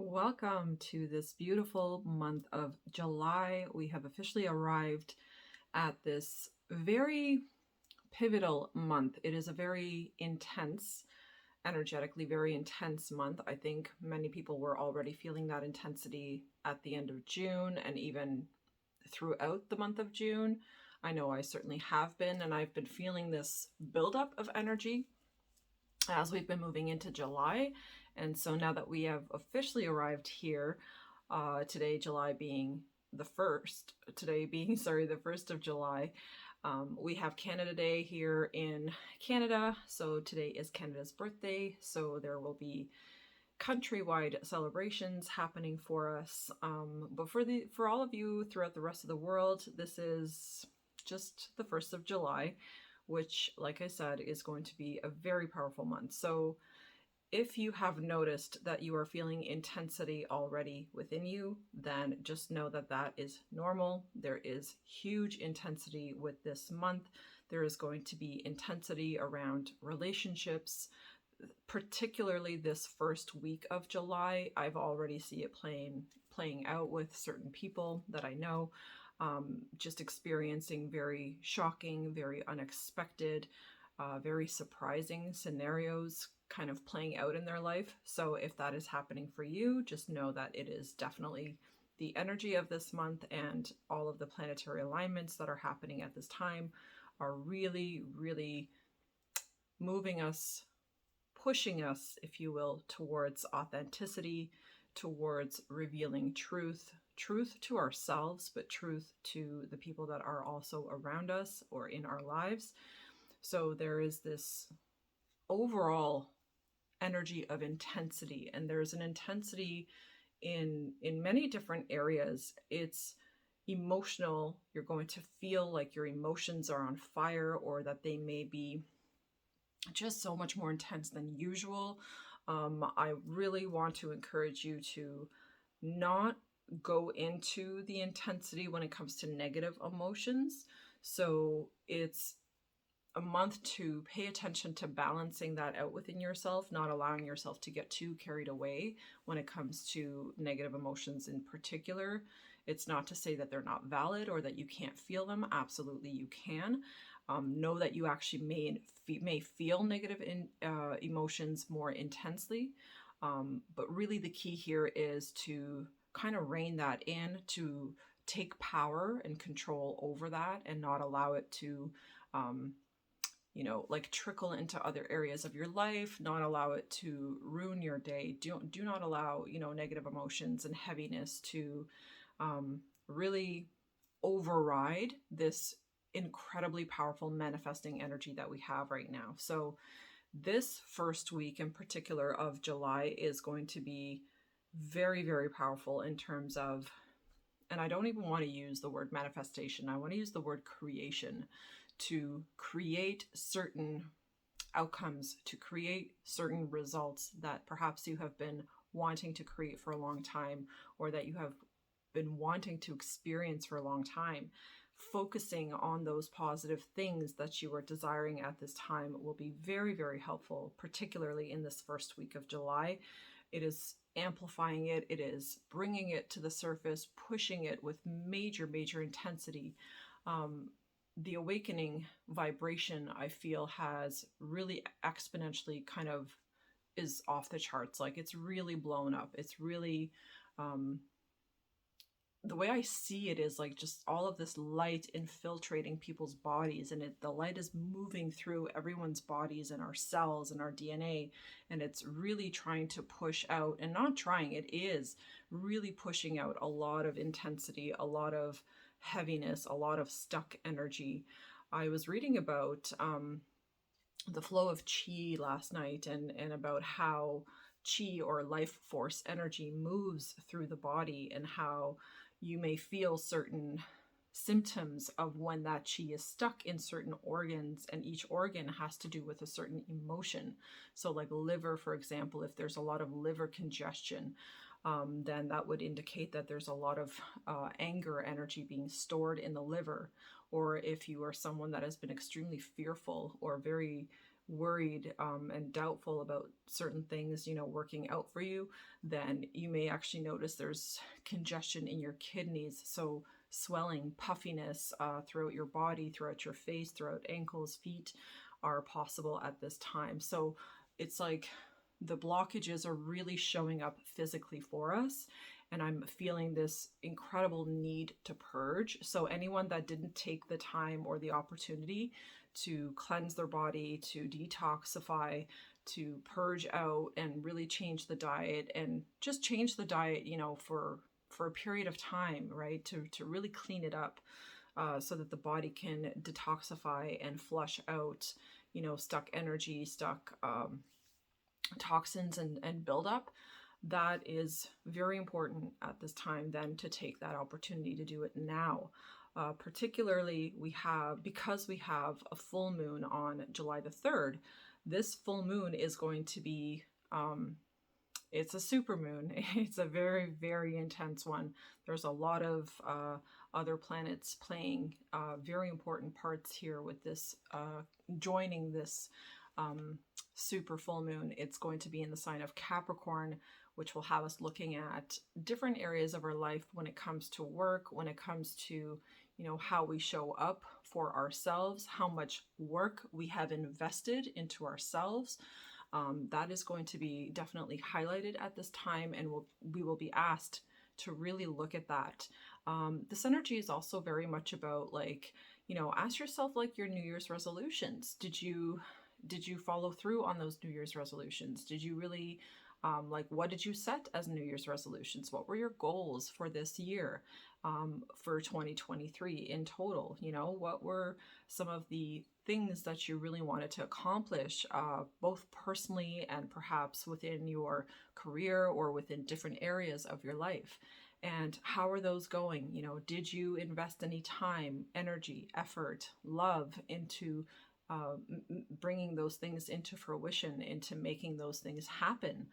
Welcome to this beautiful month of July. We have officially arrived at this very pivotal month. It is a very intense, energetically very intense month. I think many people were already feeling that intensity at the end of June and even throughout the month of June. I know I certainly have been, and I've been feeling this buildup of energy as we've been moving into July. And so now that we have officially arrived here, today, July being the 1st, today being, sorry, the 1st of July, we have Canada Day here in Canada. So today is Canada's birthday. So there will be countrywide celebrations happening for us. But for all of you throughout the rest of the world, this is just the 1st of July, which, like I said, is going to be a very powerful month. So if you have noticed that you are feeling intensity already within you, then just know that that is normal. There is huge intensity with this month. There is going to be intensity around relationships, particularly this first week of July. I've already see it playing out with certain people that I know, just experiencing very shocking, very unexpected, very surprising scenarios kind of playing out in their life. So if that is happening for you, just know that it is definitely the energy of this month, and all of the planetary alignments that are happening at this time are really, really moving us, pushing us, if you will, towards authenticity, towards revealing truth to ourselves, but truth to the people that are also around us or in our lives. So there is this overall energy of intensity, and there's an intensity in many different areas. It's emotional. You're going to feel like your emotions are on fire, or that they may be just so much more intense than usual. I really want to encourage you to not go into the intensity when it comes to negative emotions. So it's a month to pay attention to balancing that out within yourself, not allowing yourself to get too carried away when it comes to negative emotions in particular. It's not to say that they're not valid or that you can't feel them. Absolutely, you can. Know that you actually may feel negative emotions more intensely. But really the key here is to kind of rein that in, to take power and control over that and not allow it to like trickle into other areas of your life, not allow it to ruin your day. Do not allow, negative emotions and heaviness to really override this incredibly powerful manifesting energy that we have right now. So this first week in particular of July is going to be very, very powerful in terms of, and I don't even want to use the word manifestation, I want to use the word creation, to create certain outcomes, to create certain results that perhaps you have been wanting to create for a long time, or that you have been wanting to experience for a long time. Focusing on those positive things that you are desiring at this time will be very, very helpful, particularly in this first week of July. It is amplifying it. It is bringing it to the surface, pushing it with major, major intensity. The awakening vibration, I feel, has really exponentially kind of is off the charts. Like, it's really blown up. It's really, the way I see it is like just all of this light infiltrating people's bodies, and the light is moving through everyone's bodies and our cells and our DNA, and it's really trying to push out, and not trying, it is really pushing out a lot of intensity, a lot of heaviness, a lot of stuck energy. I was reading about the flow of chi last night, and about how chi, or life force energy, moves through the body, and how you may feel certain symptoms of when that chi is stuck in certain organs, and each organ has to do with a certain emotion. So like liver, for example, if there's a lot of liver congestion, then that would indicate that there's a lot of anger energy being stored in the liver. Or if you are someone that has been extremely fearful or very worried and doubtful about certain things, working out for you, then you may actually notice there's congestion in your kidneys. So swelling, puffiness throughout your body, throughout your face, throughout ankles, feet are possible at this time. So it's like the blockages are really showing up physically for us. And I'm feeling this incredible need to purge. So anyone that didn't take the time or the opportunity to cleanse their body, to detoxify, to purge out and really change the diet, and just change the diet, for a period of time, right? To really clean it up, so that the body can detoxify and flush out, stuck energy, stuck toxins and buildup. That is very important at this time, then, to take that opportunity to do it now. Particularly, because we have a full moon on July the 3rd, this full moon is going to be, it's a super moon. It's a very, very intense one. There's a lot of other planets playing very important parts here with this, joining this super full moon. It's going to be in the sign of Capricorn, which will have us looking at different areas of our life when it comes to work, when it comes to, how we show up for ourselves, how much work we have invested into ourselves. That is going to be definitely highlighted at this time, and we will be asked to really look at that. This energy is also very much about, like, ask yourself, like, your New Year's resolutions. Did you follow through on those New Year's resolutions? Did you really, what did you set as New Year's resolutions? What were your goals for this year, for 2023 in total? What were some of the things that you really wanted to accomplish, both personally and perhaps within your career or within different areas of your life? And how are those going? Did you invest any time, energy, effort, love into bringing those things into fruition, into making those things happen?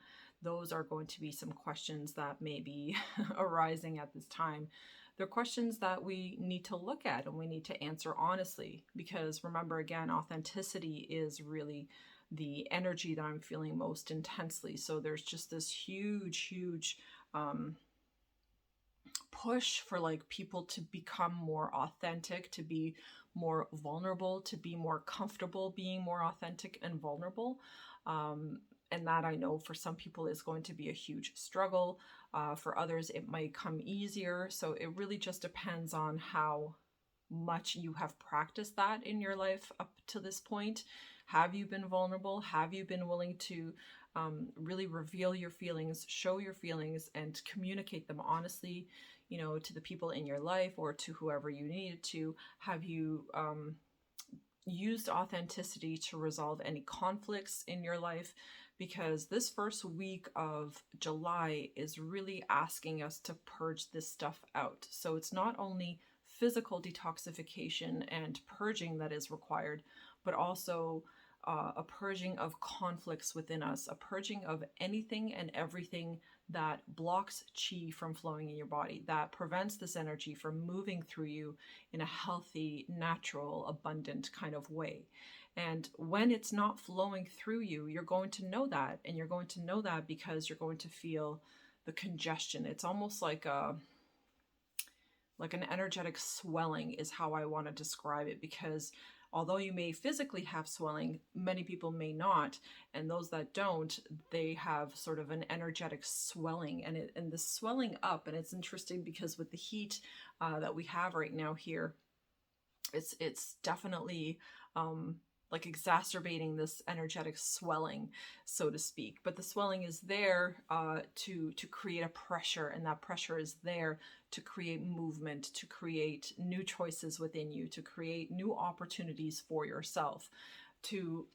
Those are going to be some questions that may be arising at this time. They're questions that we need to look at and we need to answer honestly, because remember, again, authenticity is really the energy that I'm feeling most intensely. So there's just this huge, huge push for, like, people to become more authentic, to be more vulnerable, to be more comfortable being more authentic and vulnerable. And that, I know, for some people is going to be a huge struggle. For others, it might come easier. So it really just depends on how much you have practiced that in your life up to this point. Have you been vulnerable? Have you been willing to really reveal your feelings, show your feelings, and communicate them honestly, to the people in your life or to whoever you needed to? Have you used authenticity to resolve any conflicts in your life? Because this first week of July is really asking us to purge this stuff out. So it's not only physical detoxification and purging that is required, but also a purging of conflicts within us, a purging of anything and everything that blocks chi from flowing in your body, that prevents this energy from moving through you in a healthy, natural, abundant kind of way. And when it's not flowing through you, you're going to know that. And you're going to know that because you're going to feel the congestion. It's almost like an energetic swelling is how I want to describe it, because although you may physically have swelling, many people may not. And those that don't, they have sort of an energetic swelling, and the swelling up. And it's interesting because with the heat that we have right now here, it's definitely like exacerbating this energetic swelling, so to speak. But the swelling is there to create a pressure, and that pressure is there to create movement, to create new choices within you, to create new opportunities for yourself, to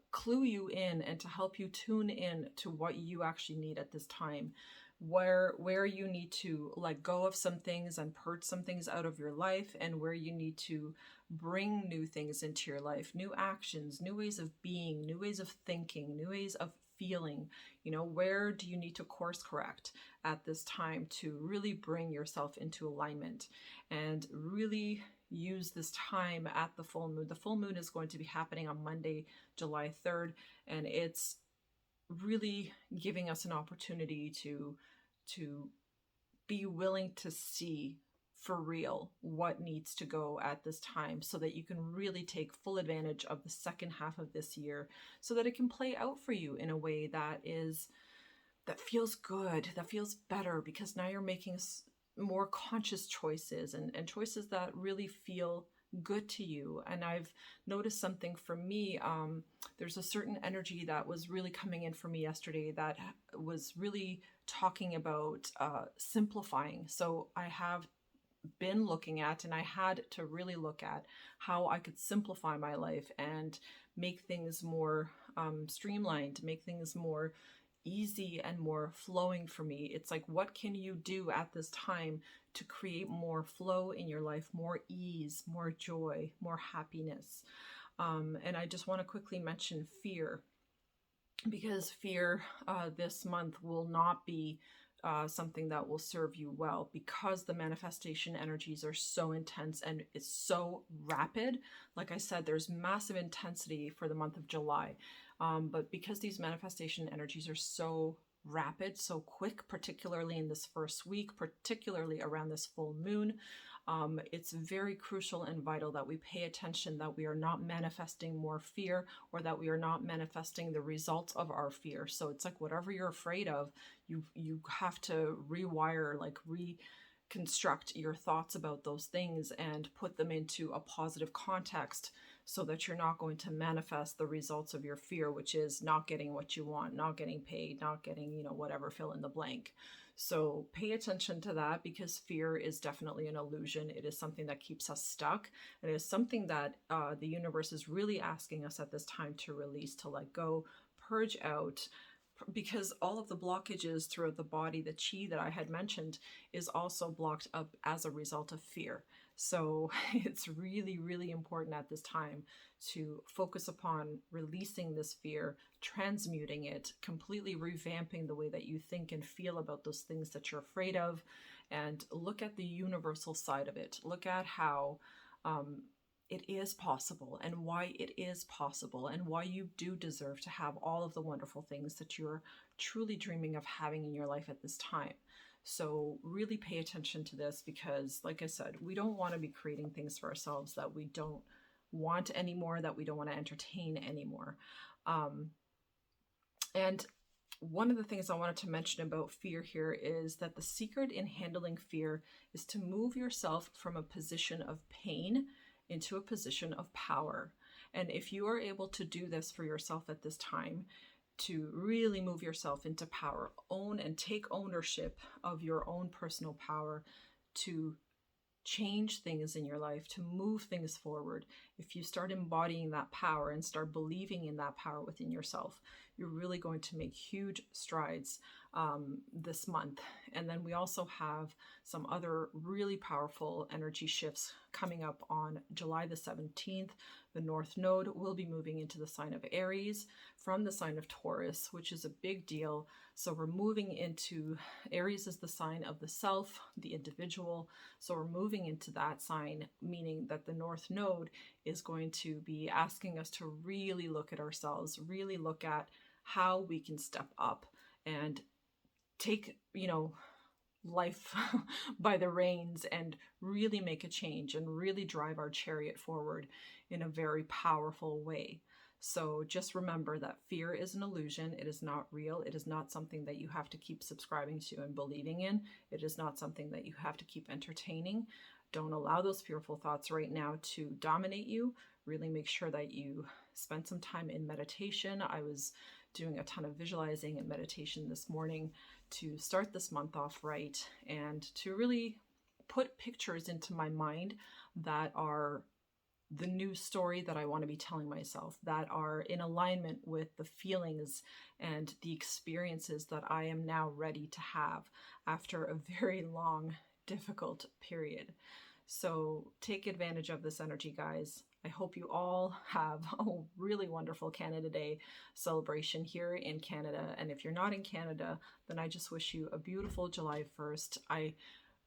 clue you in and to help you tune in to what you actually need at this time, where you need to let go of some things and purge some things out of your life, and where you need to bring new things into your life, new actions, new ways of being, new ways of thinking, new ways of feeling. Where do you need to course correct at this time to really bring yourself into alignment and really, use this time at the full moon. The full moon is going to be happening on Monday, July 3rd, and it's really giving us an opportunity to be willing to see for real what needs to go at this time, so that you can really take full advantage of the second half of this year, so that it can play out for you in a way that feels good, that feels better, because now you're making more conscious choices, and choices that really feel good to you. And I've noticed something for me. There's a certain energy that was really coming in for me yesterday that was really talking about simplifying. So I have been looking at, and I had to really look at how I could simplify my life and make things more streamlined, make things more easy and more flowing for me. It's like, what can you do at this time to create more flow in your life, more ease, more joy, more happiness? And I just want to quickly mention fear, because fear this month will not be something that will serve you well, because the manifestation energies are so intense and it's so rapid. Like I said, there's massive intensity for the month of July. But because these manifestation energies are so rapid, so quick, particularly in this first week, particularly around this full moon, it's very crucial and vital that we pay attention, that we are not manifesting more fear, or that we are not manifesting the results of our fear. So it's like, whatever you're afraid of, you have to rewire, like reconstruct your thoughts about those things and put them into a positive context, so that you're not going to manifest the results of your fear, which is not getting what you want, not getting paid, not getting, whatever, fill in the blank. So pay attention to that, because fear is definitely an illusion. It is something that keeps us stuck. It is something that the universe is really asking us at this time to release, to let go, purge out, because all of the blockages throughout the body, the chi that I had mentioned, is also blocked up as a result of fear. So it's really, really important at this time to focus upon releasing this fear, transmuting it, completely revamping the way that you think and feel about those things that you're afraid of, and look at the universal side of it. Look at how it is possible, and why it is possible, and why you do deserve to have all of the wonderful things that you're truly dreaming of having in your life at this time. So really pay attention to this, because like I said, we don't want to be creating things for ourselves that we don't want anymore, that we don't want to entertain anymore. And one of the things I wanted to mention about fear here is that the secret in handling fear is to move yourself from a position of pain into a position of power. And if you are able to do this for yourself at this time, to really move yourself into power, own and take ownership of your own personal power, to change things in your life, to move things forward. If you start embodying that power and start believing in that power within yourself, you're really going to make huge strides this month. And then we also have some other really powerful energy shifts coming up on July the 17th. The North Node will be moving into the sign of Aries from the sign of Taurus, which is a big deal. So we're moving into, Aries is the sign of the self, the individual. So we're moving into that sign, meaning that the North Node is going to be asking us to really look at ourselves, really look at how we can step up and take, life by the reins, and really make a change, and really drive our chariot forward in a very powerful way. So just remember that fear is an illusion. It is not real. It is not something that you have to keep subscribing to and believing in. It is not something that you have to keep entertaining. Don't allow those fearful thoughts right now to dominate you. Really make sure that you spend some time in meditation. I was doing a ton of visualizing and meditation this morning to start this month off right, and to really put pictures into my mind that are the new story that I want to be telling myself, that are in alignment with the feelings and the experiences that I am now ready to have after a very long, difficult period. So take advantage of this energy, guys. I hope you all have a really wonderful Canada Day celebration here in Canada. And if you're not in Canada, then I just wish you a beautiful July 1st. I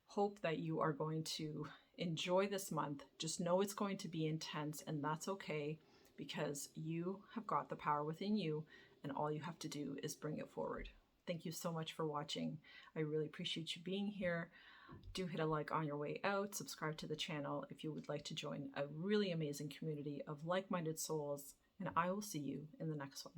hope that you are going to Enjoy this month. Just know it's going to be intense, and that's okay because you have got the power within you, and all you have to do is bring it forward. Thank you so much for watching. I really appreciate you being here. Do hit a like on your way out, subscribe to the channel if you would like to join a really amazing community of like-minded souls, and I will see you in the next one.